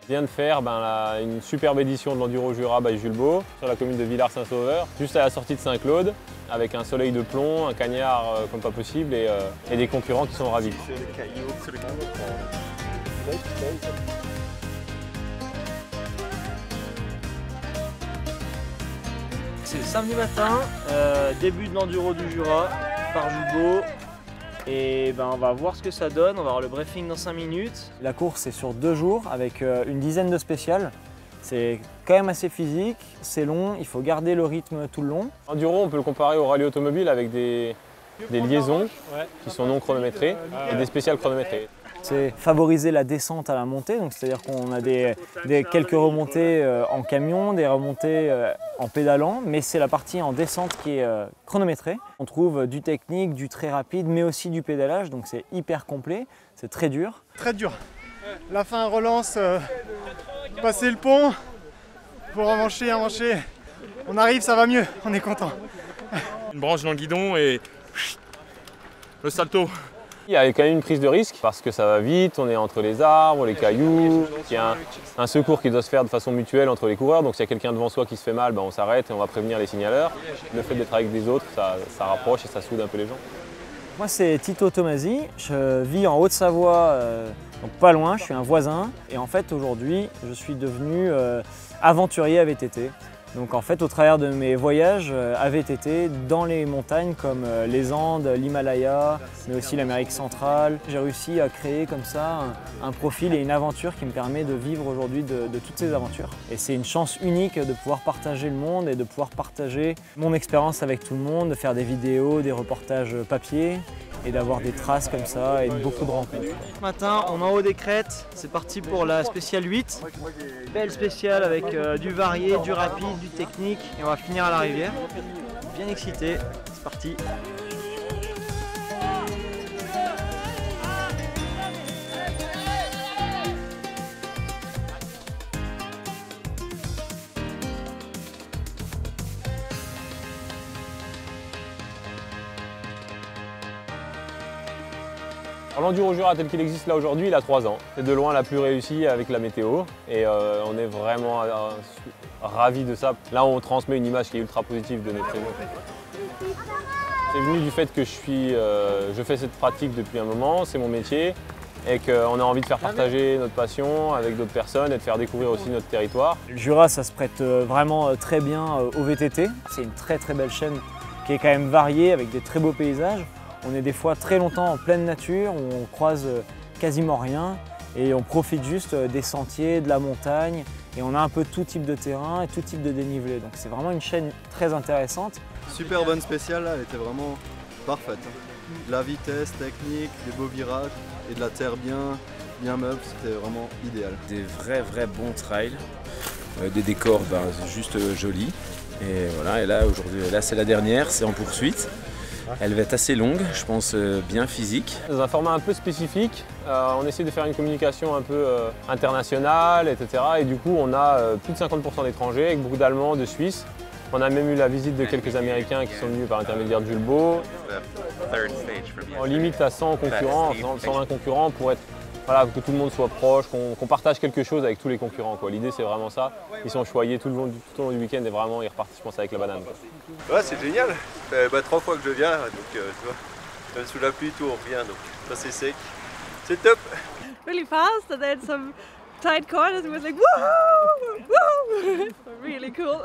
Je viens de faire une superbe édition de l'Enduro Jura by Jules Beau sur la commune de Villars-Saint-Sauveur, juste à la sortie de Saint-Claude, avec un soleil de plomb, un cagnard comme pas possible et des concurrents qui sont ravis. C'est samedi matin, début de l'Enduro du Jura par Jules Beau. Et on va voir ce que ça donne, on va avoir le briefing dans 5 minutes. La course est sur 2 jours avec une dizaine de spéciales. C'est quand même assez physique, c'est long, il faut garder le rythme tout le long. L'enduro, on peut le comparer au rallye automobile avec des liaisons qui sont non chronométrées et des spéciales chronométrées. C'est favoriser la descente à la montée, c'est-à-dire qu'on a quelques remontées en camion, des remontées en pédalant, mais c'est la partie en descente qui est chronométrée. On trouve du technique, du très rapide, mais aussi du pédalage, donc c'est hyper complet, c'est très dur. Très dur. La fin relance, passer le pont, pour avancer, on arrive, ça va mieux, on est content. Une branche dans le guidon et le salto. Il y a quand même une prise de risque parce que ça va vite, on est entre les arbres, les cailloux, il y a un secours qui doit se faire de façon mutuelle entre les coureurs, donc s'il y a quelqu'un devant soi qui se fait mal, on s'arrête et on va prévenir les signaleurs. Le fait d'être avec des autres, ça rapproche et ça soude un peu les gens. Moi c'est Tito Tomasi, je vis en Haute-Savoie, donc pas loin, je suis un voisin et en fait aujourd'hui je suis devenu aventurier à VTT. Donc en fait au travers de mes voyages à VTT dans les montagnes comme les Andes, l'Himalaya, mais aussi l'Amérique centrale, j'ai réussi à créer comme ça un profil et une aventure qui me permet de vivre aujourd'hui de toutes ces aventures. Et c'est une chance unique de pouvoir partager le monde et de pouvoir partager mon expérience avec tout le monde, de faire des vidéos, des reportages papier et d'avoir des traces comme ça et beaucoup de rencontres. Ce matin, on est en haut des crêtes, c'est parti pour la spéciale 8. Belle spéciale avec du varié, du rapide, du technique et on va finir à la rivière. Bien excité, c'est parti. L'Enduro Jura tel qu'il existe là aujourd'hui, il a 3 ans. C'est de loin la plus réussie avec la météo et on est vraiment ravis de ça. Là on transmet une image qui est ultra positive de notre traîneau. C'est venu du fait que je fais cette pratique depuis un moment, c'est mon métier et qu'on a envie de faire partager notre passion avec d'autres personnes et de faire découvrir aussi notre territoire. Le Jura ça se prête vraiment très bien au VTT. C'est une très belle chaîne qui est quand même variée avec des très beaux paysages. On est des fois très longtemps en pleine nature, où on croise quasiment rien et on profite juste des sentiers, de la montagne et on a un peu tout type de terrain et tout type de dénivelé. Donc c'est vraiment une chaîne très intéressante. Super bonne spéciale, là, elle était vraiment parfaite. De la vitesse, technique, des beaux virages et de la terre bien meuble, c'était vraiment idéal. Des vrais bons trails, des décors juste jolis. Et voilà, et là aujourd'hui, c'est la dernière, c'est en poursuite. Elle va être assez longue, je pense bien physique. Dans un format un peu spécifique, on essaie de faire une communication un peu internationale, etc. Et du coup, on a plus de 50% d'étrangers, avec beaucoup d'Allemands, de Suisses. On a même eu la visite de quelques Américains qui sont venus par l'intermédiaire de Jules Beau. On limite à 100 concurrents, 120 concurrents pour être, que tout le monde soit proche, qu'on partage quelque chose avec tous les concurrents. L'idée c'est vraiment ça. Ils sont choyés tout au long du week-end et vraiment ils repartent, je pense, avec la banane. Ouais, c'est génial. Ça fait 3 fois que je viens, donc tu vois, même sous la pluie, tout on revient, donc ça c'est sec. C'est top. Really fast and then some tight corners. It was like woohoo, woohoo. Really cool.